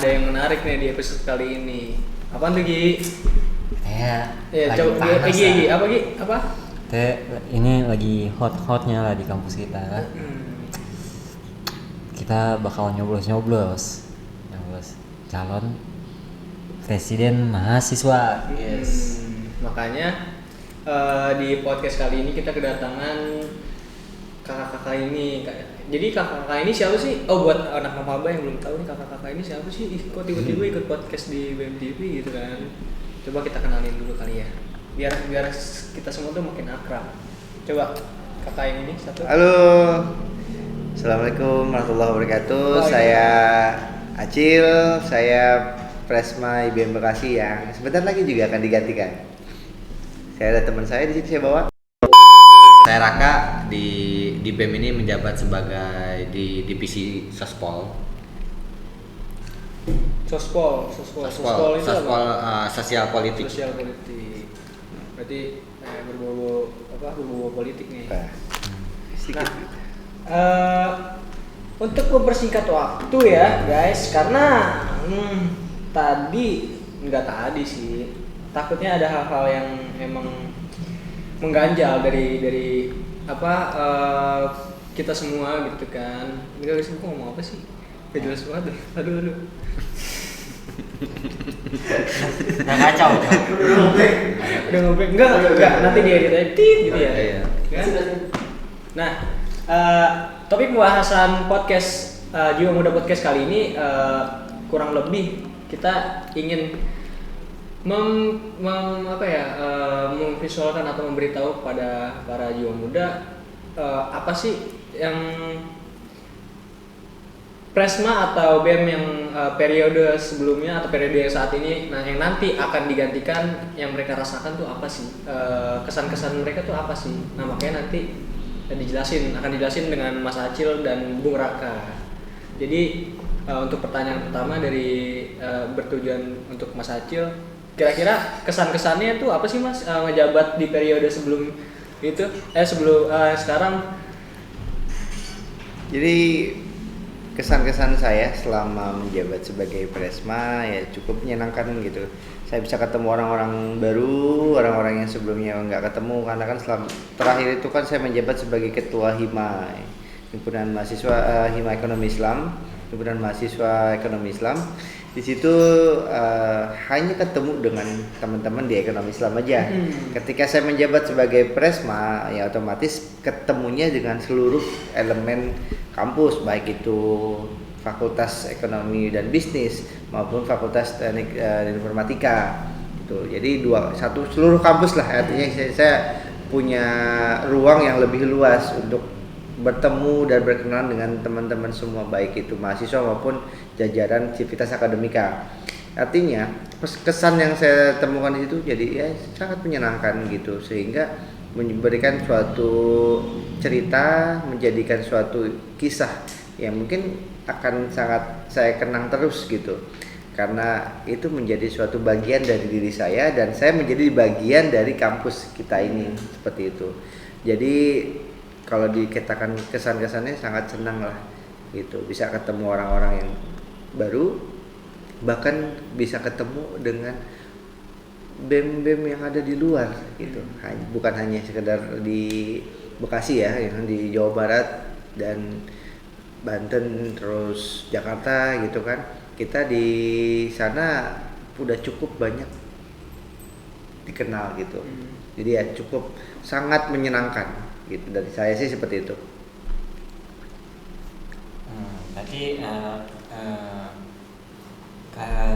ada yang menarik nih di episode kali ini. Apaan tuh Gi? Ya, Coba Gi, apa Gi? Apa? Ini lagi hot-hotnya lah di kampus kita. Kita bakal nyoblos calon presiden mahasiswa. Yes. Makanya di podcast kali ini kita kedatangan kakak-kakak ini. Jadi kakak-kakak ini siapa sih? Oh, buat anak maba yang belum tahu nih, kakak-kakak ini siapa sih? Kok tiba-tiba ikut podcast di BMTV gitu kan? Coba kita kenalin dulu kali ya. Biar kita semua tuh makin akrab. Coba kakak yang ini satu. Halo. Assalamualaikum warahmatullahi wabarakatuh. Saya Acil, saya Presma IBM Bekasi yang sebentar lagi juga akan digantikan. Saya ada teman saya di sini saya bawa. Saya Raka di BEM ini menjabat sebagai di divisi Sospol. Sospol itu apa? Sosial politik. Sosial politik. Berarti berbau politik nih. Sedikit. Untuk mempersingkat waktu ya guys, karena nggak tadi sih, takutnya ada hal-hal yang emang mengganjal dari kita semua gitu kan. Ini guys, aku ngomong apa sih? Gak jelas banget deh. Aduh. Nah, kacau. Udah ngobrol. Enggak, nanti dia edit gitu ya. Iya. Nah, topik pembahasan podcast Jiwa Muda Podcast kali ini kurang lebih kita ingin memvisualkan atau memberitahu kepada para jiwa muda apa sih yang Presma atau BEM yang periode sebelumnya atau periode yang saat ini, nah yang nanti akan digantikan, yang mereka rasakan tuh apa sih, kesan-kesan mereka tuh apa sih. Nah makanya nanti akan dijelasin dengan Mas Acil dan Bung Raka. Jadi untuk pertanyaan pertama dari bertujuan untuk Mas Acil, kira-kira kesan-kesannya tuh apa sih Mas ngejabat di periode sebelum itu sekarang? Jadi kesan-kesan saya selama menjabat sebagai Presma ya cukup menyenangkan gitu. Saya bisa ketemu orang-orang baru, orang-orang yang sebelumnya nggak ketemu, karena kan terakhir itu kan saya menjabat sebagai ketua Himpunan Mahasiswa Hima Ekonomi Islam, Himpunan Mahasiswa Ekonomi Islam. Di situ hanya ketemu dengan teman-teman di ekonomi Islam aja. Ketika saya menjabat sebagai Presma, ya otomatis ketemunya dengan seluruh elemen kampus, baik itu Fakultas Ekonomi dan Bisnis maupun Fakultas Teknik dan Informatika. Gitu. Jadi seluruh kampus lah. Artinya saya punya ruang yang lebih luas untuk bertemu dan berkenalan dengan teman-teman semua, baik itu mahasiswa maupun jajaran Civitas Akademika. Artinya kesan yang saya temukan di situ jadi ya sangat menyenangkan gitu, sehingga memberikan suatu cerita, menjadikan suatu kisah yang mungkin akan sangat saya kenang terus gitu, karena itu menjadi suatu bagian dari diri saya dan saya menjadi bagian dari kampus kita ini, seperti itu. Jadi kalau dikatakan kesan-kesannya sangat senang lah gitu, bisa ketemu orang-orang yang baru, bahkan bisa ketemu dengan BEM-BEM yang ada di luar gitu. Bukan hanya sekedar di Bekasi ya, yang di Jawa Barat dan Banten terus Jakarta gitu kan. Kita di sana udah cukup banyak dikenal gitu. Jadi ya cukup sangat menyenangkan gitu, dari saya sih seperti itu. Berarti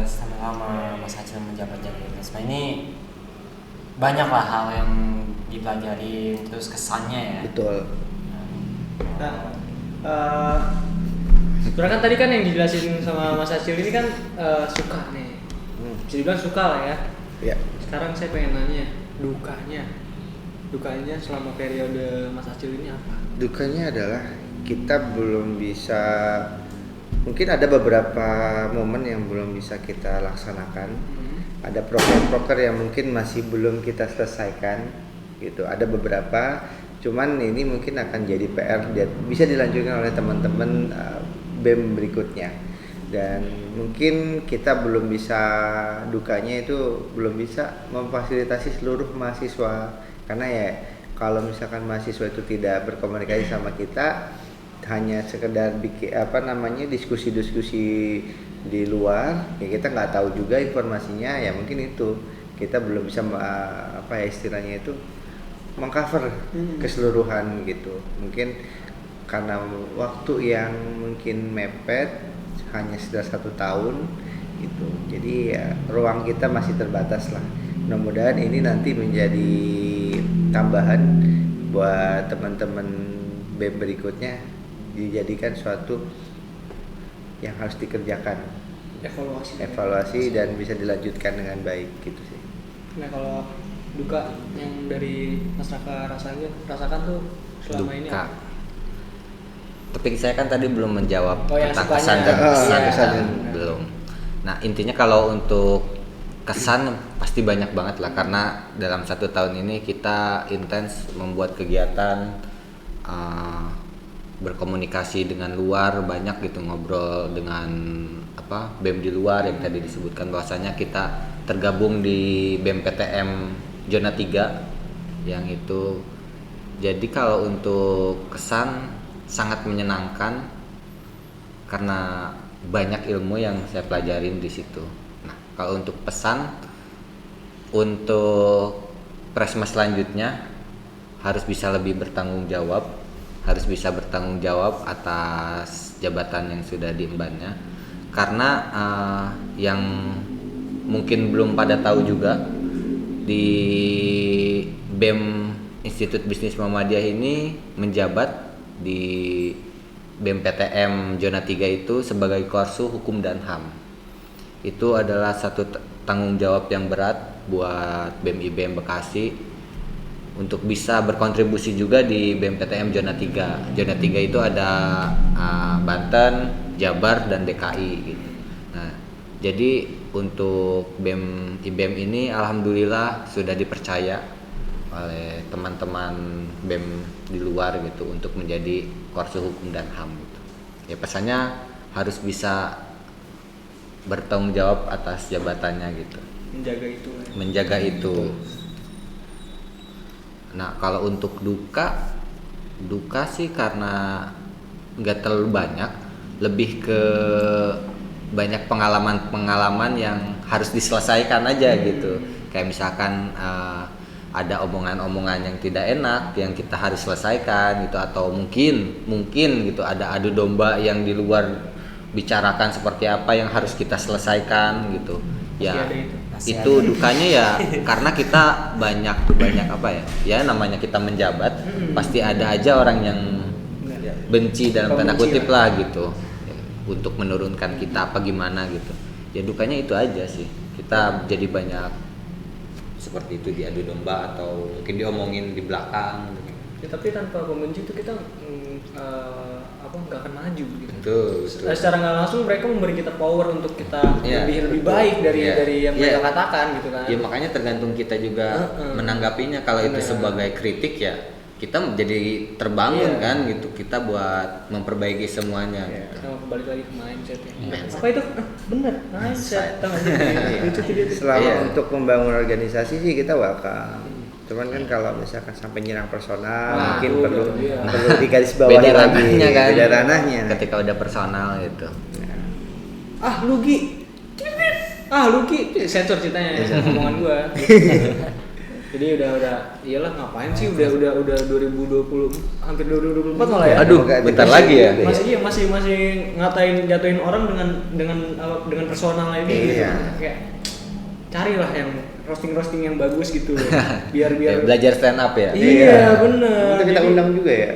selama Mas Acil menjabat jadi Presma ini banyaklah hal yang dipelajari, terus kesannya ya. Betul. Nah, sebenarnya kan tadi kan yang dijelasin sama Mas Acil ini kan suka nih, bisa dibilang suka lah ya. Ya. Sekarang saya pengen nanya dukanya selama periode Mas Acil ini apa? Dukanya adalah kita belum bisa, mungkin ada beberapa momen yang belum bisa kita laksanakan. Ada proker-proker yang mungkin masih belum kita selesaikan gitu. Ada beberapa, cuman ini mungkin akan jadi PR dan bisa dilanjutkan oleh teman-teman BEM berikutnya. dan mungkin kita belum bisa, dukanya itu belum bisa memfasilitasi seluruh mahasiswa, karena ya kalau misalkan mahasiswa itu tidak berkomunikasi sama kita, hanya sekedar bikin diskusi-diskusi di luar, ya kita nggak tahu juga informasinya, ya mungkin itu kita belum bisa istilahnya itu mengcover keseluruhan gitu. Mungkin karena waktu yang mungkin mepet, hanya sekitar 1 tahun gitu, jadi ya ruang kita masih terbatas lah. Mudah-mudahan ini nanti menjadi tambahan buat teman-teman BEM berikutnya, dijadikan suatu yang harus dikerjakan, evaluasi dan bisa dilanjutkan dengan baik gitu sih. Nah kalau duka yang dari Mas Raka rasakan tuh selama ini Duka. apa? Tapi saya kan tadi belum menjawab yang tentang sukanya. kesan dan Kesan kesan belum. Nah intinya kalau untuk kesan pasti banyak banget lah, karena dalam 1 tahun ini kita intens membuat kegiatan, berkomunikasi dengan luar banyak gitu, ngobrol dengan BEM di luar yang tadi disebutkan bahwasanya kita tergabung di BEM PTM Zona 3 yang itu. Jadi kalau untuk kesan sangat menyenangkan karena banyak ilmu yang saya pelajarin di situ. Nah, kalau untuk pesan untuk Presma selanjutnya harus bisa lebih bertanggung jawab, atas jabatan yang sudah diembannya. Karena yang mungkin belum pada tahu juga, di BEM Institut Bisnis Muhammadiyah ini menjabat di BEM PTM Zona 3 itu sebagai Korsu Hukum dan HAM. Itu adalah satu tanggung jawab yang berat buat BEM IBM Bekasi untuk bisa berkontribusi juga di BEM PTM Zona 3. Zona 3 itu ada Banten, Jabar, dan DKI gitu. Nah, jadi untuk BEM IBM ini alhamdulillah sudah dipercaya oleh teman-teman BEM di luar gitu untuk menjadi Korsu Hukum dan HAM gitu. Ya pesannya harus bisa bertanggung jawab atas jabatannya gitu. Menjaga itu. Nah, kalau untuk duka sih karena nggak terlalu banyak, lebih ke banyak pengalaman yang harus diselesaikan aja gitu. Kayak misalkan ada omongan-omongan yang tidak enak yang kita harus selesaikan gitu, atau mungkin gitu ada adu domba yang di luar bicarakan seperti apa yang harus kita selesaikan gitu. Ya itu dukanya ya karena kita banyak ya namanya kita menjabat, pasti ada aja orang yang benci dalam tanda kutip lah gitu, untuk menurunkan kita apa gimana gitu. Ya dukanya itu aja sih, kita jadi banyak seperti itu diadu domba atau mungkin diomongin di belakang gitu. Ya, tapi tanpa pembenci itu kita nggak akan maju gitu. Betul. Secara nggak langsung mereka memberi kita power untuk kita lebih baik dari yang mereka katakan gitu kan. Ya makanya tergantung kita juga menanggapinya. Kalau itu sebagai kritik ya kita jadi terbangun kan gitu, kita buat memperbaiki semuanya. Kita kembali lagi ke mindset ya. Apa itu? Bener, mindset. Selama untuk membangun organisasi sih kita welcome. Cuman kan kalau misalkan sampai nyerang personal, mungkin perlu digarisbawahi beda lagi, ranahnya kan. beda ranahnya. Ketika udah personal gitu. Lu Gi, sensor ceritanya omongan gua. Jadi udah iyalah ngapain sih udah 2020 hampir 2024 malah ya. Aduh, bentar lagi ya. Masih jatuhin orang dengan personal ini gitu. Kayak carilah yang roasting yang bagus gitu biar belajar stand up ya. Iya bener. Kita undang juga ya.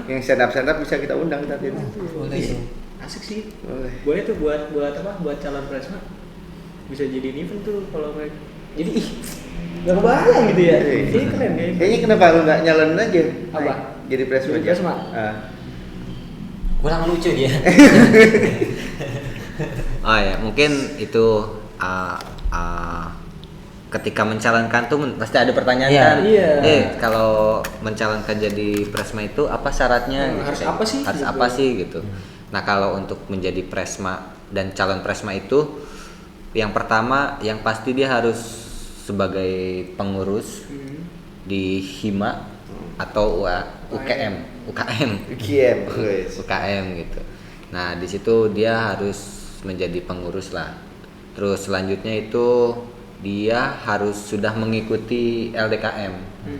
Yang stand up bisa kita undang tadi. Asik sih. Boleh tuh buat calon Presma bisa jadi event tuh kalau mereka. Jadi nggak kebayang gitu ya. Ini keren ya. Kayaknya kenapa lu nggak nyalon aja? Apa? Jadi Presma. Jadi Presma. Kurang lucu dia. Oh ya, mungkin itu ketika mencalonkan tuh pasti ada pertanyaan kan. Iya. Kalau mencalonkan jadi Presma itu apa syaratnya? Harus gitu. apa sih? Harus gitu. apa sih gitu. Nah, kalau untuk menjadi Presma dan calon presma itu yang pertama yang pasti dia harus sebagai pengurus di HIMA atau UKM UKM gitu. Nah di situ dia harus menjadi pengurus lah. Terus selanjutnya itu dia harus sudah mengikuti LDKM.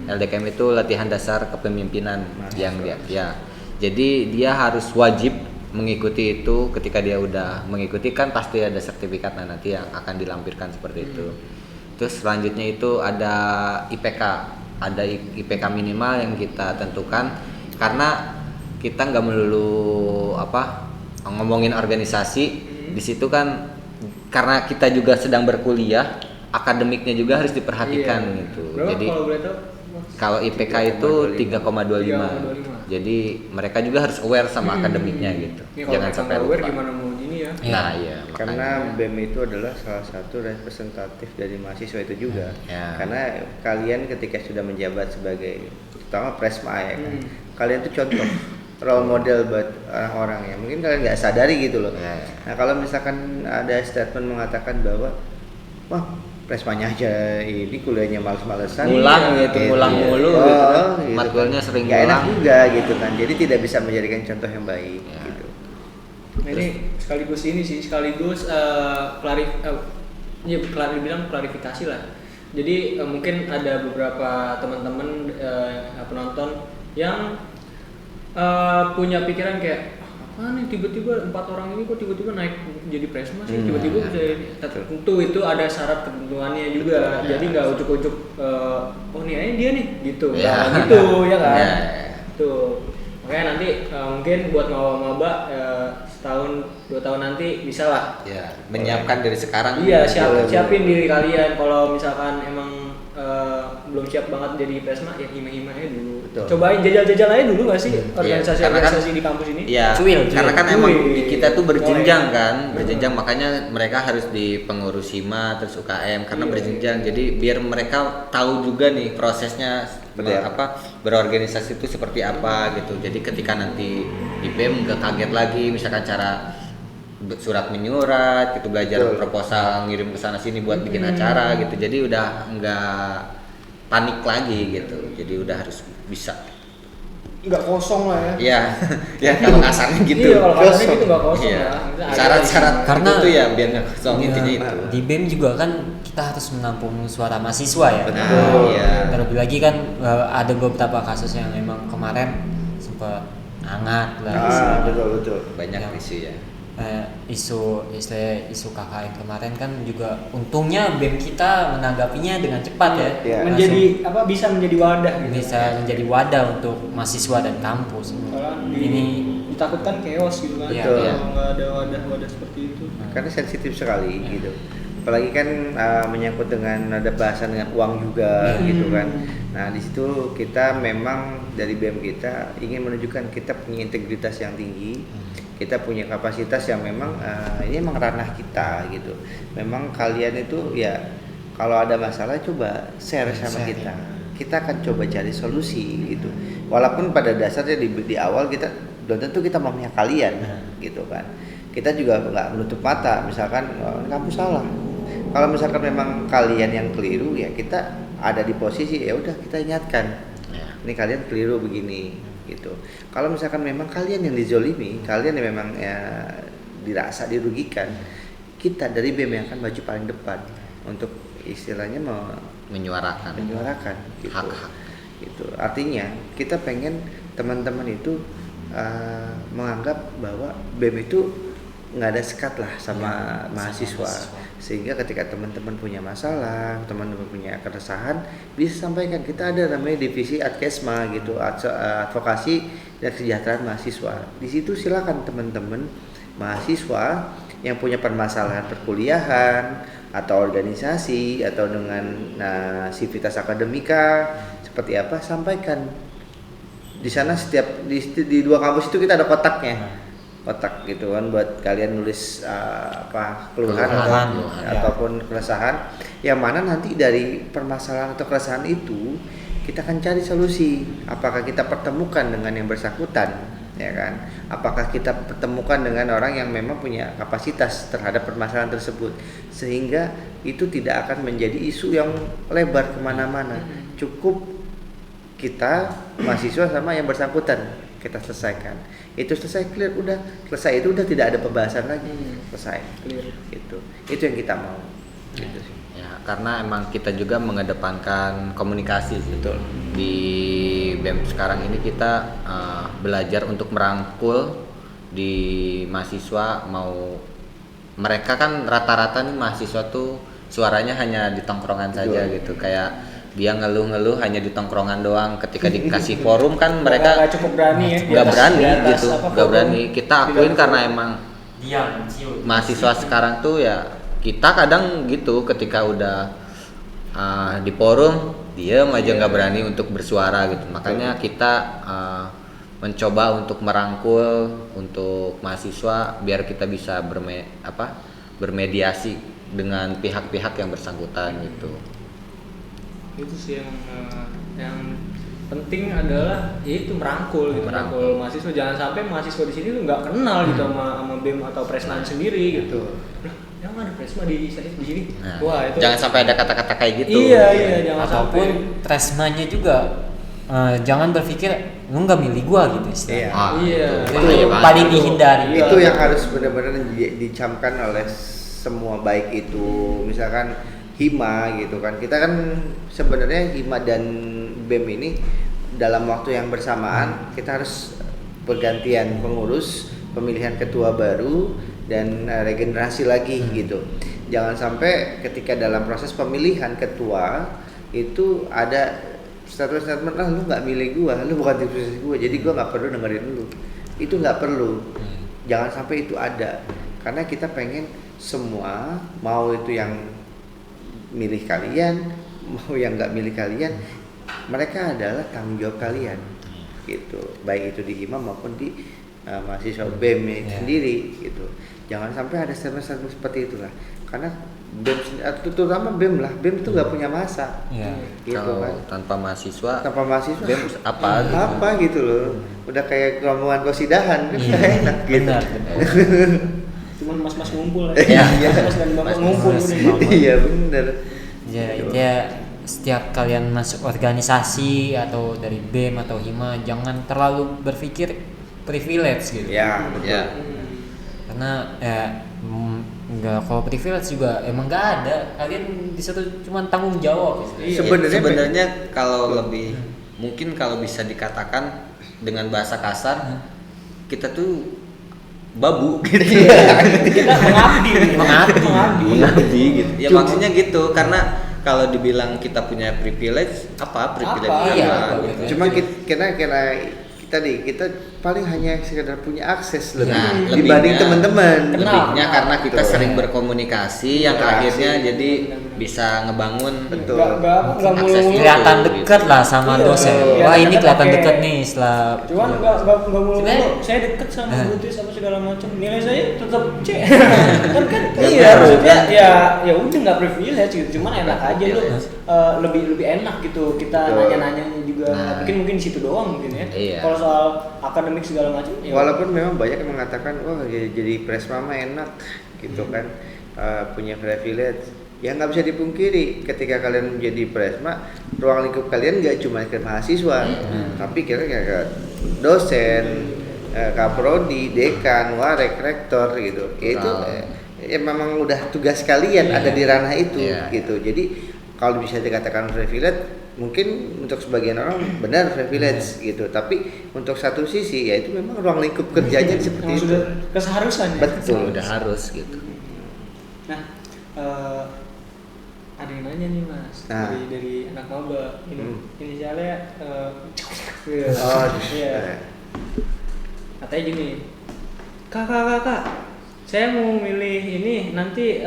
LDKM itu latihan dasar kepemimpinan yang dia ya. Jadi dia harus wajib mengikuti itu. Ketika dia udah mengikuti kan pasti ada sertifikat nanti yang akan dilampirkan seperti itu. Terus selanjutnya itu ada IPK. Ada IPK minimal yang kita tentukan karena kita nggak melulu ngomongin organisasi di situ kan karena kita juga sedang berkuliah akademiknya juga harus diperhatikan gitu. Berapa Jadi kalau boleh tahu? kalau IPK itu 3,25. Jadi mereka juga harus aware sama akademiknya gitu. Ya, kalau Jangan mereka sampai nggak aware lupa. gimana mau gini ya? Nah, iya. Karena makanya. BEM itu adalah salah satu representatif dari mahasiswa itu juga. Ya. Karena kalian ketika sudah menjabat sebagai terutama presma ya kan, kalian itu contoh role model buat orang-orang ya. Mungkin kalian nggak sadari gitu loh. Ya. Nah kalau misalkan ada statement mengatakan bahwa wah presmanya aja ini kuliahnya males-malesan, Ngulang gitu, ngulang mulu gitu kan. Matkulnya sering nggak enak ngulang. juga gitu kan. Jadi tidak bisa menjadikan contoh yang baik Ya. gitu. Nah ini sekaligus dibilang klarifikasi lah. Jadi mungkin ada beberapa teman-teman penonton yang punya pikiran kayak apa nih tiba-tiba 4 orang ini kok tiba-tiba naik jadi presma sih, tiba-tiba bisa ini. Tentu itu ada syarat ketentuannya juga. Betul, jadi nggak ujuk-ujuk oh nih dia nih gitu. Ya. Nah, gitu ya kan. Ya. Tuh. Makanya nanti mungkin buat maba setahun 2 tahun nanti bisa lah. Ya, menyiapkan dari sekarang. Iya, Betul. siapin diri kalian. Kalau misalkan emang belum siap banget jadi presma ya hima-hima aja dulu. Betul. Cobain jajal-jajal aja dulu nggak sih organisasi-organisasi Karena di kampus ini? Iya, Cuil. karena kan emang Cuil. kita tuh berjenjang Boleh. kan, berjenjang makanya mereka harus di pengurus HIMA terus UKM karena Iya. berjenjang. Jadi biar mereka tahu juga nih prosesnya Seperti berorganisasi itu seperti apa gitu. Jadi ketika nanti di BEM nggak kaget lagi misalkan cara surat menyurat gitu, belajar Betul. proposal ngirim ke sana sini buat bikin acara gitu. Jadi udah nggak panik lagi gitu. Jadi udah harus bisa. Nggak kosong lah ya. Iya, ya kalau kasarnya gitu. Iya, kalau kasarnya Kosong. gitu nggak kosong Iya. lah. Maksudnya ada Syarat-syarat Karena- itu tuh ya biar nggak kosong intinya Ya, itu. di BEM juga kan kita harus menampung suara mahasiswa ya. Betul. Iya. Terlebih lagi kan ada beberapa kasus yang memang kemarin sempat hangat lah istilahnya. Betul. Banyak Ya. isu ya. Isu KKN kemarin kan juga untungnya BEM kita menanggapinya dengan cepat ya. Iya. bisa menjadi wadah gitu. Bisa menjadi wadah untuk mahasiswa dan kampus. Soalnya Ini ditakutkan chaos gitu kan. Iya, Kalau iya. nggak ada wadah-wadah seperti itu. Karena sensitif sekali gitu. Apalagi kan menyangkut dengan ada bahasan dengan uang juga gitu kan. Nah di situ kita memang dari BEM kita ingin menunjukkan kita punya integritas yang tinggi, kita punya kapasitas yang memang ini memang ranah kita gitu. Memang kalian itu ya kalau ada masalah coba share sama Share, kita. Kita akan coba cari solusi gitu. Walaupun pada dasarnya di awal kita belum tentu kita mau memihak kalian gitu kan. Kita juga nggak menutup mata misalkan kampus salah. Kalau misalkan memang kalian yang keliru ya kita ada di posisi ya udah kita ingatkan. Ya. Ini kalian keliru begini gitu. Kalau misalkan memang kalian yang dizolimi, kalian yang memang ya dirasa dirugikan, kita dari BEM yang akan maju paling depan untuk istilahnya Menyuarakan menyuarakan gitu. hak-hak. Gitu. Artinya kita pengen teman-teman itu menganggap bahwa BEM itu nggak ada sekat lah sama mahasiswa. Sehingga ketika teman-teman punya masalah, teman-teman punya keresahan, bisa sampaikan. Kita ada namanya divisi Adkesma gitu, advokasi dan kesejahteraan mahasiswa. Di situ silakan teman-teman mahasiswa yang punya permasalahan perkuliahan atau organisasi atau dengan sivitas akademika seperti apa, sampaikan. Di sana di 2 kampus itu kita ada kotaknya. Kotak gitu kan buat kalian nulis keluhan ataupun keresahan yang mana nanti dari permasalahan atau keresahan itu kita akan cari solusi. Apakah kita pertemukan dengan yang bersangkutan ya kan? Apakah kita pertemukan dengan orang yang memang punya kapasitas terhadap permasalahan tersebut, sehingga itu tidak akan menjadi isu yang lebar kemana-mana. Cukup kita mahasiswa sama yang bersangkutan kita selesaikan. Itu selesai, clear, udah selesai, itu udah tidak ada pembahasan lagi, selesai. Clear. Itu yang kita mau. Gitu sih. Ya, karena emang kita juga mengedepankan komunikasi sih. Betul. Di BEM sekarang ini kita belajar untuk merangkul di mahasiswa. Mau mereka kan rata-rata nih mahasiswa tuh suaranya hanya di tongkrongan saja gitu, kayak dia ngeluh-ngeluh hanya di tongkrongan doang. Ketika dikasih forum kan mereka nggak cukup berani ya, nggak berani di atas gitu, apa, nggak forum. berani. Kita akuin karena emang Diam, ciut. mahasiswa sekarang tuh ya, kita kadang gitu ketika udah di forum diem aja nggak berani untuk bersuara gitu. Makanya kita mencoba untuk merangkul untuk mahasiswa biar kita bisa bermediasi dengan pihak-pihak yang bersangkutan gitu. Itu sih yang penting adalah yaitu merangkul gitu, merangkul mahasiswa. Jangan sampai mahasiswa di sini tuh nggak kenal gitu sama BEM atau Presman sendiri gitu. Lah, yang ada Presma di sini. Nah, Wah, itu jangan sampai ada kata-kata kayak gitu. Iya, jangan Ataupun sampai. Presmanya juga jangan berpikir lu nggak milih gua gitu istilahnya. Iya. Itu Itu bahaya banget. paling dihindari. Iya. Itu yang harus benar-benar dicamkan oleh semua, baik itu misalkan Hima gitu kan. Kita kan sebenarnya Hima dan BEM ini dalam waktu yang bersamaan kita harus pergantian pengurus, pemilihan ketua baru dan regenerasi lagi gitu. Jangan sampai ketika dalam proses pemilihan ketua itu ada statement lu nggak milih gua, lu bukan tim sukses gua, jadi gua nggak perlu dengerin lu. Itu nggak perlu. Jangan sampai itu ada, karena kita pengen semua, mau itu yang milih kalian, mau yang nggak milih kalian, mereka adalah tanggung jawab kalian, gitu. Baik itu di Hima maupun di mahasiswa BEM sendiri, gitu. Jangan sampai ada statement-statement seperti itulah, karena BEM, terutama BEM lah, BEM itu nggak punya masa, gitu Kalau kan. tanpa mahasiswa BEM apa gitu loh, udah kayak rombongan kosidahan kan, nggak enak gitu. Benar. Cuman mas-mas ngumpul Iya. mas dan bapak ngumpul udah. Iya bener. Ya, setiap kalian masuk organisasi atau dari BEM atau Hima jangan terlalu berpikir privilege gitu. Ya betul. Ya. Karena nggak, kalau privilege juga emang nggak ada. Kalian di situ cuma tanggung jawab. Iya. Sebenarnya kalau lebih mungkin kalau bisa dikatakan dengan bahasa kasar, kita tuh babu gitu. Kita Mengabdi gitu. Ya maksudnya gitu, karena kalau dibilang kita punya privilege, privilege Apa? Iya, gitu. Cuma kita paling hanya sekedar punya akses lebih Nah, dibanding lebihnya- teman-teman. Lebihnya karena kita Betul. sering berkomunikasi yang Interaksi. akhirnya jadi bisa ngebangun Betul. Nggak Akses mulu-mulu. Kelihatan Gitu. deket lah sama Iya, dosen. iya, Wah, ini kita kelihatan pakai- deket nih setelah. Cuman nggak mulu-mulu. Sebenarnya- Saya deket sama Butis sama segala macam. Nilai saya tetap C. kan Nggak iya, ngaruh, maksudnya kan? ya udah nggak privilege gitu. Cuman enak aja lu lebih enak gitu. Kita Betul. nanya-nanyanya juga. Nah. Mungkin di situ doang mungkin ya. Iya. Kalau soal akademik segala macam ya. Walaupun memang banyak yang mengatakan wah jadi presma mah enak gitu kan, punya privilege. Ya nggak bisa dipungkiri, ketika kalian menjadi presma, ruang lingkup kalian nggak cuma ke mahasiswa, tapi kira ke dosen, kaprodi, dekan, warek, rektor gitu. Ya itu ya memang udah tugas kalian ada di ranah itu gitu. Jadi kalau bisa dikatakan privilege, mungkin untuk sebagian orang benar privilege gitu, tapi untuk satu sisi ya itu memang ruang lingkup kerjanya seperti yang itu. sudah keseharusan ya. Betul. udah harus gitu. Nah, ada yang nanya nih mas, Nah. dari anak maba ini inisialnya Oh, iya. Katanya gini, kak, saya mau milih ini nanti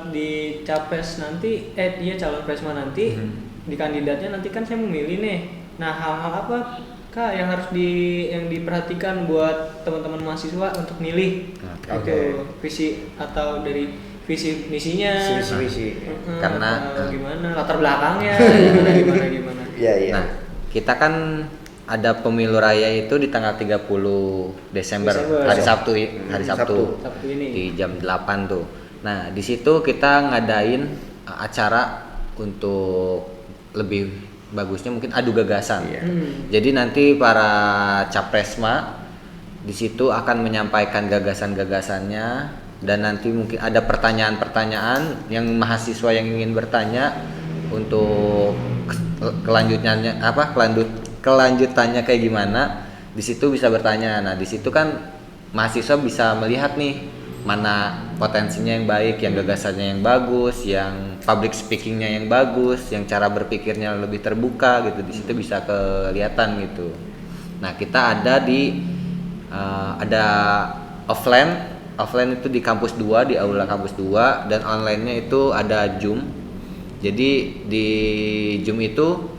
di capres nanti, dia calon presma nanti di kandidatnya nanti kan saya mau milih nih. Nah hal-hal apa kak yang harus yang diperhatikan buat teman-teman mahasiswa untuk milih itu visi atau dari visi misinya, Visi. Karena gimana latar belakangnya, gimana. Iya. Nah, kita kan ada pemilu raya itu di tanggal 30 Desember, hari Sabtu Sabtu ini. di jam 8 tuh. Nah, di situ kita ngadain acara untuk lebih bagusnya mungkin adu gagasan. Jadi nanti para capresma di situ akan menyampaikan gagasan-gagasannya dan nanti mungkin ada pertanyaan-pertanyaan yang mahasiswa yang ingin bertanya untuk kelanjutannya kayak gimana, di situ bisa bertanya. Nah, di situ kan mahasiswa bisa melihat nih mana potensinya yang baik, yang gagasannya yang bagus, yang public speakingnya yang bagus, yang cara berpikirnya lebih terbuka gitu. Di situ bisa kelihatan gitu. Nah, kita ada ada offline itu di kampus 2, di aula kampus 2, dan online-nya itu ada Zoom. Jadi di Zoom itu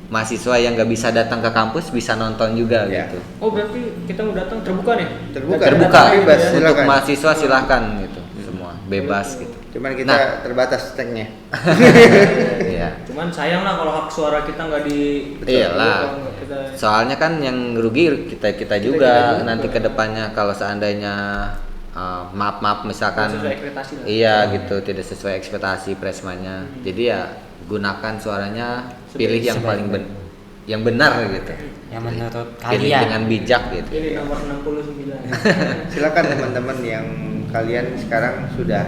mahasiswa yang nggak bisa datang ke kampus bisa nonton juga gitu. Oh, berarti kita mau datang terbuka nih? Terbuka. Bebas. Untuk Silakan. mahasiswa silahkan gitu, semua bebas gitu. Cuman kita terbatas tag-nya. Iya. Cuman sayang lah kalau hak suara kita nggak di. Iyalah. Kita- Soalnya kan yang rugi kita juga nanti ke depannya kalau seandainya maaf misalkan Sesuai ekspektasi lah. iya gitu, tidak sesuai ekspektasi presmanya. Jadi ya gunakan suaranya, pilih yang paling yang benar gitu. Yang menurut Pilih kalian. dengan bijak gitu. Ini nomor 69. Silakan teman-teman yang kalian sekarang sudah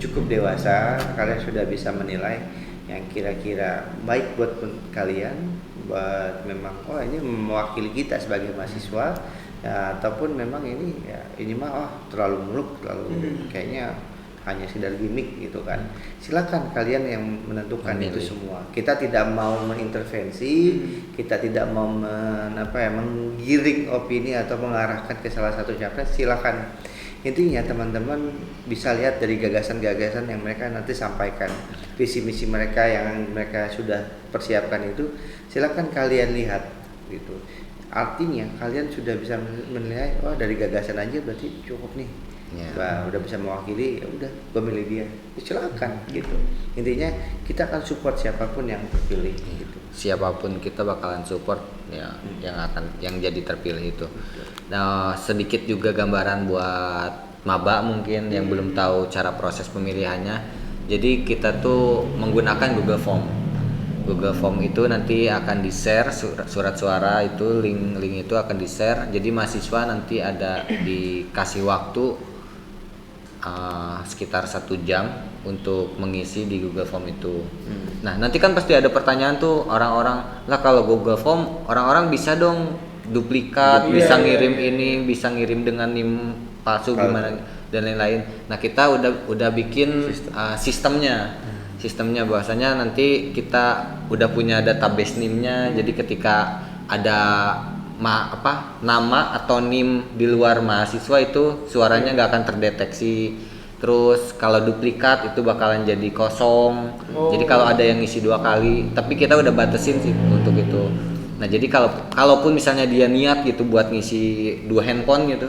cukup dewasa, kalian sudah bisa menilai yang kira-kira baik buat kalian, buat memang ini mewakili kita sebagai mahasiswa, ya, ataupun memang ini mah terlalu muluk, terlalu kayaknya hanya sekedar gimmick gitu kan. Silakan kalian yang menentukan Memilih. itu semua. Kita tidak mau mengintervensi, kita tidak mau menggiring opini atau mengarahkan ke salah satu capres. Silakan. Intinya teman-teman bisa lihat dari gagasan-gagasan yang mereka nanti sampaikan, visi misi mereka yang mereka sudah persiapkan itu, silakan kalian lihat gitu. Artinya kalian sudah bisa menilai, dari gagasan aja berarti cukup nih. Ya. Wah, udah bisa mewakili, ya udah gue milih dia. Ya, silakan gitu. Intinya kita akan support siapapun yang terpilih gitu. Siapapun kita bakalan support ya yang jadi terpilih itu. Nah, sedikit juga gambaran buat maba mungkin yang belum tahu cara proses pemilihannya. Jadi kita tuh menggunakan Google Form. Google Form itu nanti akan di-share surat suara itu, link itu akan di-share. Jadi mahasiswa nanti ada dikasih waktu sekitar 1 jam untuk mengisi di Google Form itu. Nah, nanti kan pasti ada pertanyaan tuh orang-orang, lah kalau Google Form orang-orang bisa dong duplikat, bisa ngirim ini, bisa ngirim dengan NIM palsu gimana dan lain-lain. Nah, kita udah bikin sistemnya. Sistemnya bahwasanya nanti kita udah punya database NIM-nya. Jadi ketika ada nama atau NIM di luar mahasiswa itu suaranya nggak akan terdeteksi. Terus kalau duplikat itu bakalan jadi kosong. Jadi kalau ada yang ngisi 2 kali, tapi kita udah batasin sih untuk itu. Nah, jadi kalaupun misalnya dia niat gitu buat ngisi 2 handphone gitu,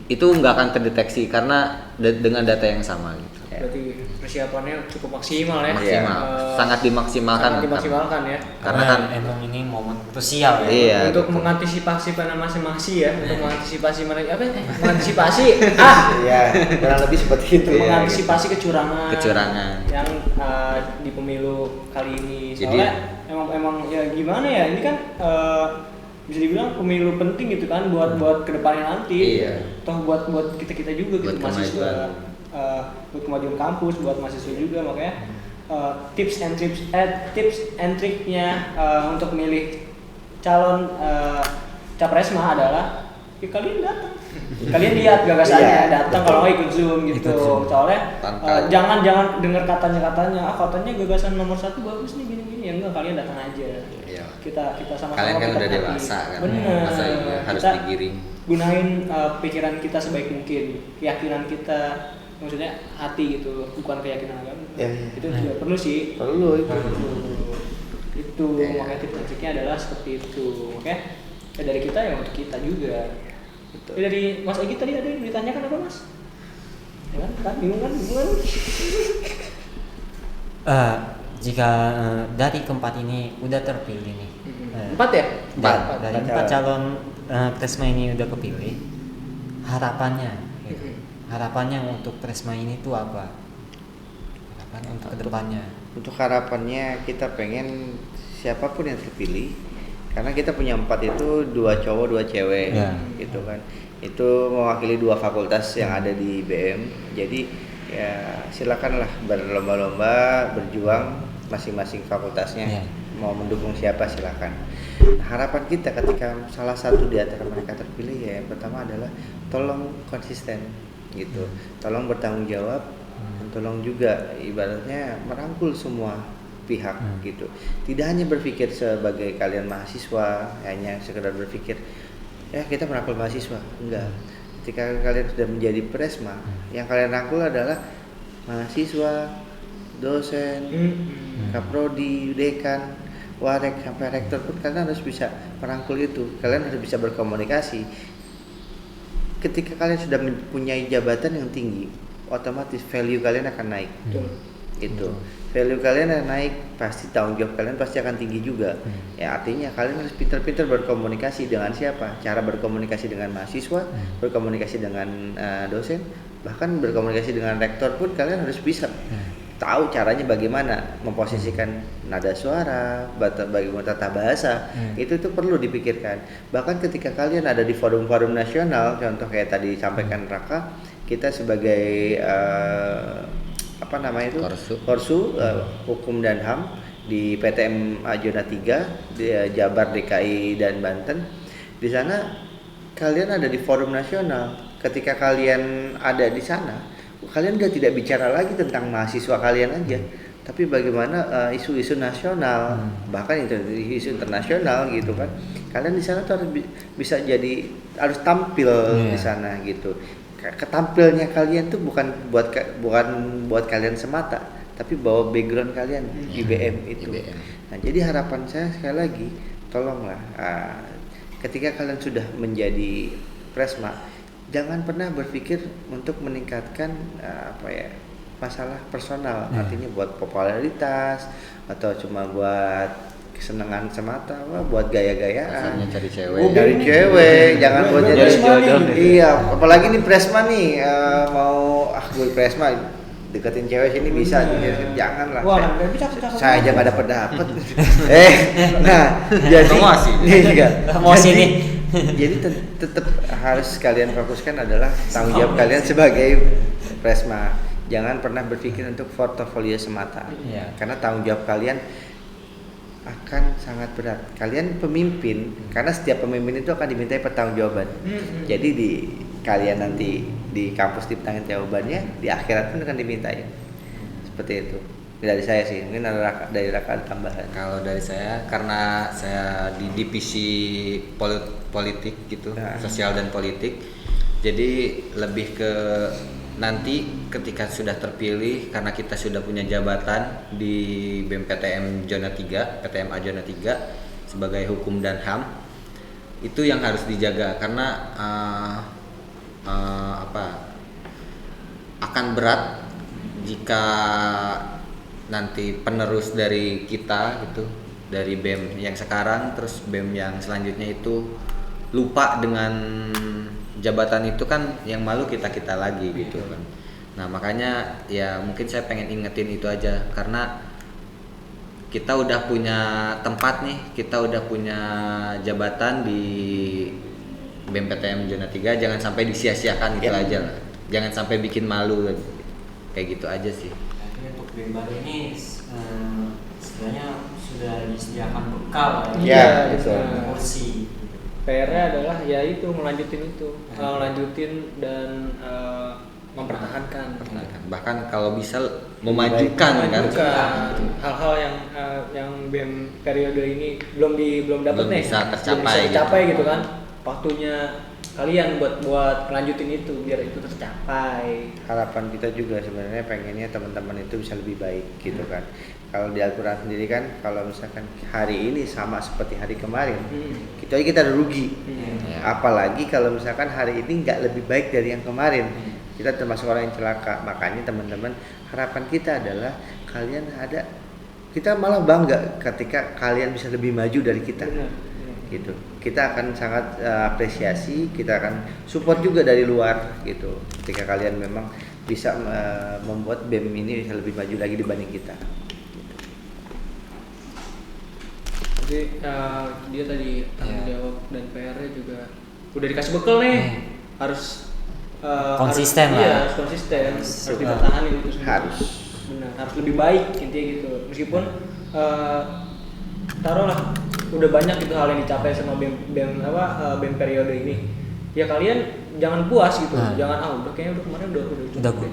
itu nggak akan terdeteksi karena dengan data yang sama gitu. Berarti persiapannya cukup maksimal ya. Maksimal, sangat dimaksimalkan. Sangat dimaksimalkan ya. Karena kan emang ini momen krusial ya. iya, Untuk betul. mengantisipasi masing-masing ya, untuk mengantisipasi mengantisipasi Iya, kurang lebih seperti itu ya. mengantisipasi kecurangan yang di pemilu kali ini. Soalnya emang ya gimana ya, ini kan bisa dibilang pemilu penting gitu kan buat kedepannya nanti. Iya. Toh buat kita juga gitu, Buat mahasiswa, kemajuan. buat kemajuan kampus, buat mahasiswa juga. Makanya tips and triknya untuk milih calon capresma adalah ya kalian datang, kalian lihat gagasannya, datang kalau nggak ikut Zoom gitu. Soalnya jangan dengar katanya gagasan nomor 1 bagus nih gini ya, enggak, kalian datang aja. Iya. Kita sama-sama Kalian kan kita udah hati. dewasa kan. Bener. Masa iya harus Kita digiring. gunain pikiran kita sebaik mungkin, keyakinan kita, maksudnya hati gitu, bukan keyakinan agama. Ya. Itu juga perlu sih. Perlu itu. Itu Ya. makanya tips and triknya adalah seperti itu. Oke, dari kita ya untuk kita juga. Betul. Ya, dari Mas Ogi tadi ada yang ditanyakan apa Mas? Ya kan bingung kan? Jika dari keempat ini udah terpilih nih, 4 ya? Empat. Dari Empat 4 calon Presma ini udah kepilih, harapannya gitu. Harapannya untuk Presma ini tuh apa? Harapan untuk kedepannya. Untuk harapannya kita pengen siapapun yang terpilih, karena kita punya 4 itu 2 cowok 2 cewek, Ya. gitu kan. Itu mewakili 2 fakultas yang ada di BM. Jadi ya silakanlah berlomba-lomba, berjuang masing-masing fakultasnya. Ya. Mau mendukung siapa silakan. Harapan kita ketika salah satu di antara mereka terpilih ya yang pertama adalah tolong konsisten gitu. Tolong bertanggung jawab dan tolong juga ibaratnya merangkul semua pihak gitu. Tidak hanya berpikir sebagai kalian mahasiswa hanya sekedar berpikir ya kita merangkul mahasiswa, enggak. Ketika kalian sudah menjadi Presma, yang kalian rangkul adalah mahasiswa, dosen, kaprodi, dekan, warek sampai rektor pun kalian harus bisa merangkul itu. Kalian harus bisa berkomunikasi. Ketika kalian sudah mempunyai jabatan yang tinggi, otomatis value kalian akan naik. Gitu. Value kalian akan naik, pasti tanggung jawab kalian pasti akan tinggi juga. Ya artinya kalian harus pintar-pintar berkomunikasi dengan siapa? Cara berkomunikasi dengan mahasiswa, berkomunikasi dengan dosen, bahkan berkomunikasi dengan rektor pun kalian harus bisa tahu caranya bagaimana memposisikan nada suara, bagaimana tata bahasa, itu tuh perlu dipikirkan. Bahkan ketika kalian ada di forum-forum nasional, contoh kayak tadi disampaikan Raka, kita sebagai Korsu Hukum dan HAM di PTM Zona 3 di Jabar, DKI dan Banten. Di sana kalian ada di forum nasional. Ketika kalian ada di sana, kalian tidak bicara lagi tentang mahasiswa kalian aja, tapi bagaimana isu-isu nasional, bahkan isu internasional gitu kan. Kalian di sana tuh harus bisa harus tampil di sana gitu. Ketampilnya kalian tuh bukan buat kalian semata, tapi bawa background kalian IBM itu. Nah, jadi harapan saya sekali lagi, tolonglah ketika kalian sudah menjadi Presma, jangan pernah berpikir untuk meningkatkan masalah personal, artinya buat popularitas atau cuma buat kesenangan semata, buat gaya-gayaan. Cari cewek. Cari cewek, jangan buat jadi jodoh. Iya, apalagi nih Presma nih mau gue Presma deketin cewek sini bisa, janganlah. Wah, saya aja nggak dapat. Nah, jadi promosi. Promosi nih. Jadi tetap harus kalian fokuskan adalah tanggung jawab kalian sebagai Presma. Jangan pernah berpikir untuk portofolio semata. Karena tanggung jawab kalian akan sangat berat. Kalian pemimpin, karena setiap pemimpin itu akan dimintai pertanggungjawaban. Jadi kalian nanti di kampus dimintain jawabannya, di akhirat pun akan dimintai. Seperti itu. Dari saya sih, mungkin dari Raka tambahan. Kalau dari saya, karena saya di divisi politik gitu, sosial dan politik, jadi lebih ke nanti ketika sudah terpilih, karena kita sudah punya jabatan di BMPTM Zona 3, PTMA Zona 3 sebagai hukum dan HAM, itu yang harus dijaga karena akan berat jika nanti penerus dari kita gitu, dari BEM yang sekarang terus BEM yang selanjutnya itu lupa dengan jabatan itu, kan yang malu kita lagi gitu kan. Nah makanya ya mungkin saya pengen ingetin itu aja, karena kita udah punya tempat nih, kita udah punya jabatan di BMPTM Zona 3, jangan sampai disia-siakan itu aja lah. Jangan sampai bikin malu, kayak gitu aja sih. Untuk BEM baru ini sebenarnya sudah disediakan bekal Ya, betul. kursi. PR-nya adalah ya itu melanjutin dan mempertahankan. Bahkan kalau bisa memajukan kan. Hal-hal yang BEM periode ini belum dapat nih, bisa tercapai gitu kan. Waktunya kalian buat lanjutin itu biar itu tercapai. Harapan kita juga sebenarnya pengennya teman-teman itu bisa lebih baik gitu kan. Kalau di Al-Quran sendiri kan, kalau misalkan hari ini sama seperti hari kemarin, kita ada rugi. Apalagi kalau misalkan hari ini nggak lebih baik dari yang kemarin, kita termasuk orang yang celaka. Makanya teman-teman, harapan kita adalah kita malah bangga ketika kalian bisa lebih maju dari kita. gitu. Kita akan sangat apresiasi, kita akan support juga dari luar gitu. Ketika kalian memang bisa membuat BEM ini bisa lebih maju lagi dibanding kita. Jadi dia tadi tanggung jawab dan PR-nya juga udah dikasih bekal nih, harus Konsisten harus, lah. iya, harus konsisten, harus dipertahankan itu semua. Harus. Benar, harus lebih baik intinya gitu. Meskipun taruhlah udah banyak gitu hal yang dicapai sama BEM periode ini. Ya kalian jangan puas gitu, jangan udah kayaknya udah kemarin udah cukup.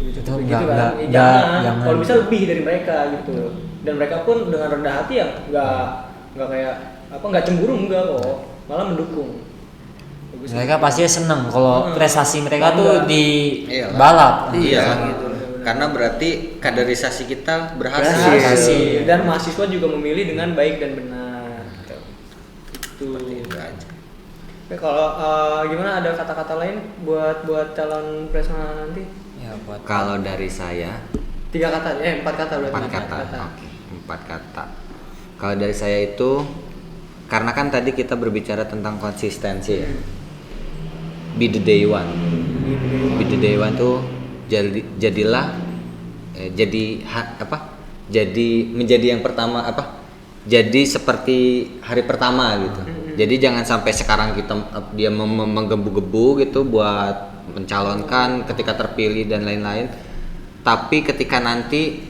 Itu Gitu enggak, kan. Jangan. Kalau bisa lebih dari mereka gitu. Dan mereka pun dengan rendah hati ya nggak kayak nggak cemburu, enggak kok, malah mendukung. Bagus. Mereka pasti seneng kalau prestasi mereka tuh Bangga. di Iyalah. balap. Iya, gitu. karena berarti kaderisasi kita Berhasil. berhasil. Dan mahasiswa juga memilih dengan baik dan benar. Itu. Itu aja. Oke, kalau gimana, ada kata-kata lain buat calon presma nanti? Ya buat Kalau dari saya 4 kata berarti. 4 kata. Oke, 4 kata. Kalau dari saya itu, karena kan tadi kita berbicara tentang konsistensi ya. Be the day one. Be the day one tuh jadilah jadi menjadi yang pertama jadi seperti hari pertama gitu. Jadi jangan sampai sekarang dia menggebu-gebu gitu buat mencalonkan ketika terpilih dan lain-lain, tapi ketika nanti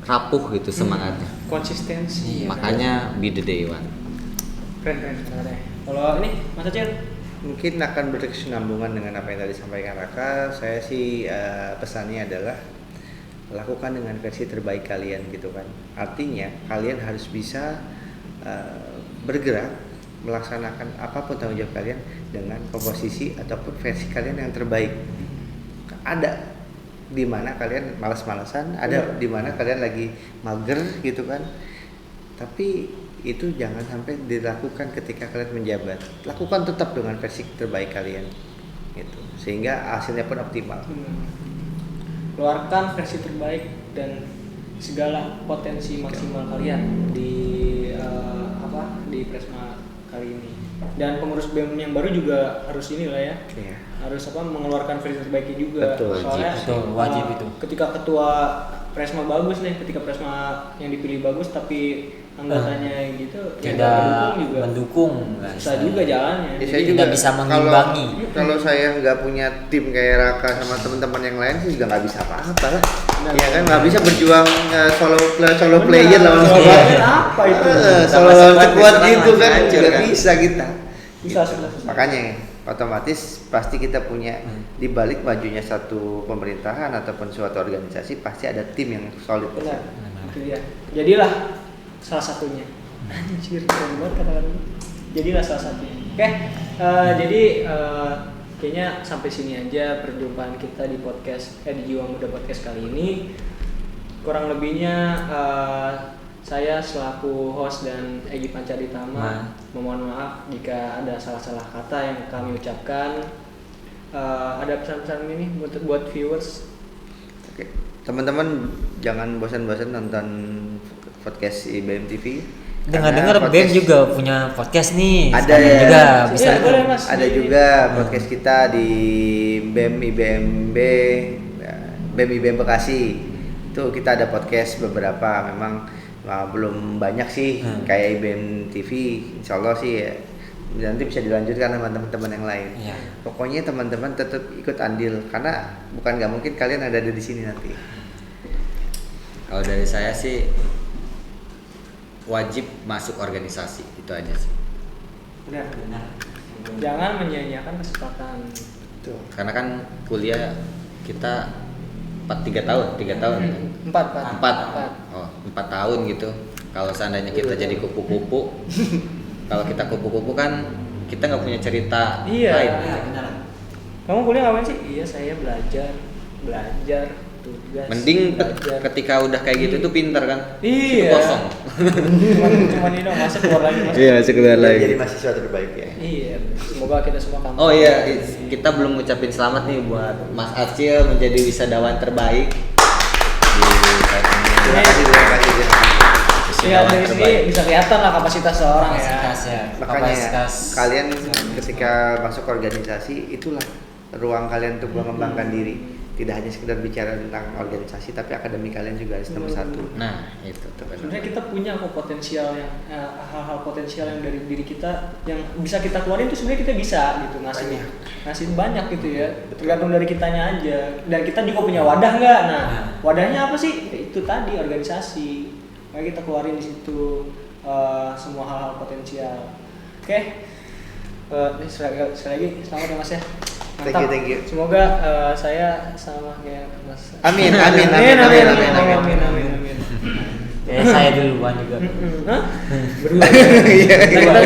rapuh gitu semangatnya. Konsistensi. Makanya be the day one. Keren. Kalau ini Mas Acil? Mungkin akan berkesinambungan dengan apa yang tadi disampaikan Raka. Saya sih pesannya adalah lakukan dengan versi terbaik kalian gitu kan. Artinya kalian harus bisa bergerak melaksanakan apapun tanggung jawab kalian dengan komposisi ataupun versi kalian yang terbaik. Ada di mana kalian malas-malasan, ada di mana kalian lagi mager gitu kan. Tapi itu jangan sampai dilakukan ketika kalian menjabat. Lakukan tetap dengan versi terbaik kalian gitu, sehingga hasilnya pun optimal. Keluarkan versi terbaik dan segala potensi maksimal kalian di di presma kali ini. Dan pengurus BEM yang baru juga harus inilah ya. Iya. Harus mengeluarkan versi terbaiknya juga. Betul, soalnya wajib itu. ketika ketua presma bagus nih, ketika presma yang dipilih bagus tapi anggatannya gitu ya tidak juga mendukung, susah juga jalannya. Ya, saya Tidak juga bisa mengimbangi. Kalau saya nggak punya tim kayak Raka sama teman-teman yang lain sih juga nggak bisa apa-apa lah. Benar. Ya kan nggak bisa berjuang solo player lawan Solo squad. player apa itu? Solo Sama squad squad gitu kan hancur nggak kan? bisa kita. Susah. Makanya otomatis pasti kita punya di balik majunya satu pemerintahan ataupun suatu organisasi pasti ada tim yang solid. Benar. Itu dia. Jadilah salah satunya. Anjir, keren banget kata-kata itu. Jadilah salah satunya. Oke, jadi kayaknya sampai sini aja perjumpaan kita di podcast di Jiwa Muda Podcast kali ini. Kurang lebihnya saya selaku host dan Egy Pancaditama memohon maaf jika ada salah-salah kata yang kami ucapkan. Ada pesan-pesan ini buat viewers. Oke. Teman-teman jangan bosan-bosan nonton podcast IBM TV. Dengar-dengar Karena BEM podcast- juga punya podcast nih. Ada Sekalian ya. juga bisa Iya, dengar. boleh, Mas. Ada juga podcast kita di BEM IBMB, BEM IBM Bekasi. Itu kita ada podcast beberapa, memang belum banyak sih kayak IBM TV. Insya Allah sih ya, nanti bisa dilanjutkan sama teman-teman yang lain. Iya. Pokoknya teman-teman tetap ikut andil karena bukan nggak mungkin kalian ada di sini nanti. Kalau dari saya sih wajib masuk organisasi, itu aja sih. Benar. Jangan menyia-nyiakan kesempatan. Tuh. Karena kan kuliah kita 3 tahun. 4 4 tahun gitu. Kalau seandainya kita jadi kupu-kupu, kalau kita kupu-kupu kan kita nggak punya cerita Iya. lain. Kamu kuliah ngapain sih? Iya, saya belajar tugas. Mending belajar. ketika udah kayak gitu tuh pinter kan? Iya. Itu kosong. cuman ini dong, masa keluar lagi mas. Iya, masih keluar lagi. Jadi mahasiswa terbaik ya. Iya, semoga kita semua kampus. Oh iya, kita belum ngucapin selamat nih buat Mas Acil menjadi wisadawan terbaik di tahun ini. Terima kasih. Ya dari sini bisa kelihatan lah kapasitas seorang ya. Kapasitas ya. Makanya Kapasitas kalian ketika masuk organisasi itulah ruang kalian untuk mengembangkan diri. Tidak hanya sekedar bicara tentang organisasi, tapi akademik kalian juga harus nomor satu. Nah, itu tuh Sebenarnya kita punya kok potensial yang hal-hal potensial yang dari diri kita yang bisa kita keluarin itu sebenarnya kita bisa gitu ngasih banyak gitu ya, tergantung dari kitanya aja. Dan kita juga punya wadah nggak? Nah, wadahnya apa sih? Ya, itu tadi organisasi. Kayak kita keluarin di situ semua hal-hal potensial. Oke. Sekali lagi selamat ya Mas ya. Mantap. Thank you. Semoga saya sama kayak Mas. Amin. saya duluan juga. Hah? Berdua.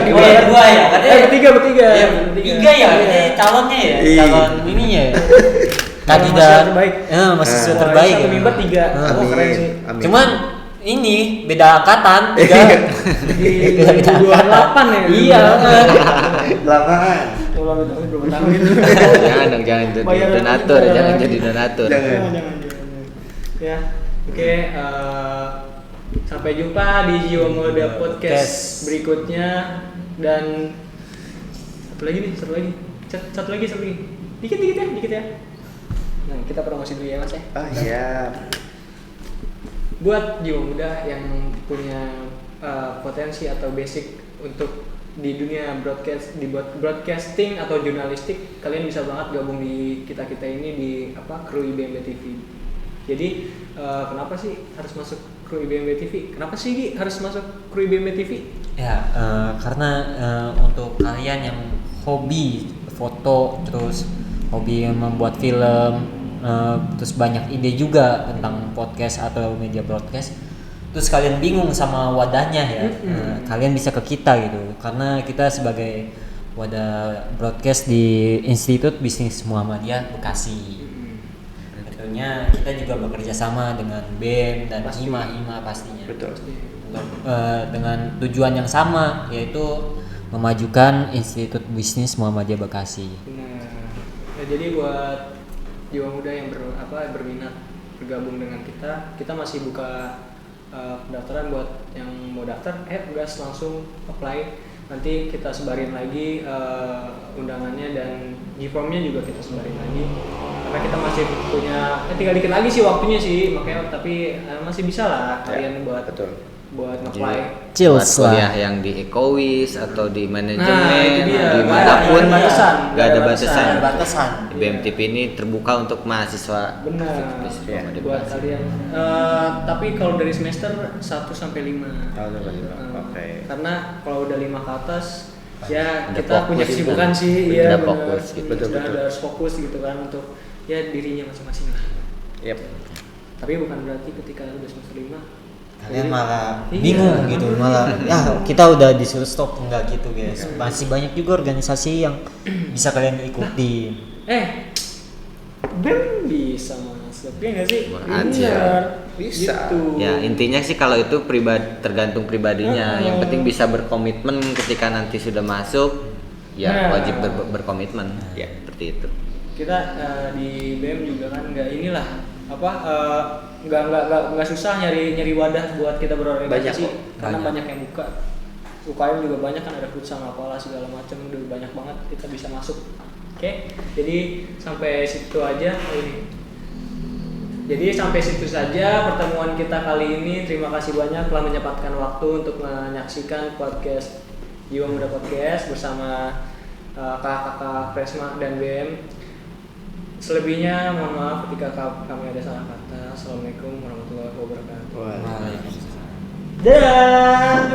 Berdua ya, katanya Bertiga. Iya, tiga ya, ini calonnya ya, calon ininya ya. Kandidat mahasiswa terbaik. Mahasiswa terbaik. Satu mimbar 3. Oh, keren sih. Amin. Cuman ini beda angkatan, Di 2028 ya. Iya. Lapangan. Belum tahun. jangan dong, jangan jadi Bayar donatur, nanti, jangan bayar. jadi donatur. Jangan. Jangan. Ya. Oke, sampai jumpa di Jiwa Muda Podcast berikutnya dan satu lagi. Satu lagi. Dikit ya. Nah, kita promosi dulu ya Mas ya. Oh iya. Buat jiwa muda yang punya potensi atau basic untuk di dunia broadcasting atau jurnalistik, kalian bisa banget gabung di kita ini di kru IBMB TV. Jadi kenapa sih harus masuk kru IBMB TV? Kenapa sih Gi harus masuk kru IBMB TV? Ya, karena untuk kalian yang hobi foto, terus hobi membuat film, terus banyak ide juga tentang podcast atau media broadcast, terus kalian bingung sama wadahnya ya, kalian bisa ke kita gitu, karena kita sebagai wadah broadcast di Institut Bisnis Muhammadiyah Bekasi. Tentunya kita juga bekerja sama dengan BEM dan Pasti. HIMA pastinya. Betul. Dengan tujuan yang sama, yaitu memajukan Institut Bisnis Muhammadiyah Bekasi. Nah, jadi buat jiwa muda yang berminat bergabung dengan kita masih buka pendaftaran buat yang mau daftar, gas langsung apply. Nanti kita sebarin lagi undangannya dan G-formnya juga kita sebarin lagi. Karena kita masih punya tinggal dikit lagi sih waktunya sih, makanya tapi masih bisa lah kalian buat nge-apply. Chill Buat kuliah yang di Ekowis atau di manajemen, itu dia. dimanapun Nggak ada batasan. batasan. BMTP ini terbuka untuk mahasiswa. Benar. Ya, Buat kalian. Tapi kalau dari semester 1 sampai 5. Oke. Karena kalau udah 5 ke atas ya Udah kita fokus punya gitu. kesibukan sih, Udah iya benar. fokus gitu. Betul. Betul. Harus fokus gitu kan untuk ya dirinya masing-masing lah. Yep. Tapi bukan berarti ketika udah semester 5 Kalian malah Iya. bingung gitu, malah ya kita udah disuruh stop, enggak gitu guys. Masih banyak juga organisasi yang bisa kalian ikuti. BEM bisa masuk, ya nggak sih? Benar. Benar. Bisa. Gitu. Ya intinya sih kalau itu tergantung pribadinya. Yang penting bisa berkomitmen ketika nanti sudah masuk. Ya Nah. wajib berkomitmen. Ya seperti itu. Kita di BEM juga kan nggak nggak susah nyari wadah buat kita berorganisasi Banyak kok. karena Banyak. banyak yang buka. UKM juga banyak kan, ada futsal apalah segala macam, udah banyak banget kita bisa masuk. Oke, jadi sampai situ aja. Jadi sampai situ saja pertemuan kita kali ini. Terima kasih banyak telah menyempatkan waktu untuk menyaksikan podcast Jiwa Muda Podcast bersama kakak-kakak Presma dan BM. Selebihnya mohon maaf ketika kami ada salah kata. Assalamualaikum warahmatullahi wabarakatuh. Wah. Waalaikumsalam. Dadah.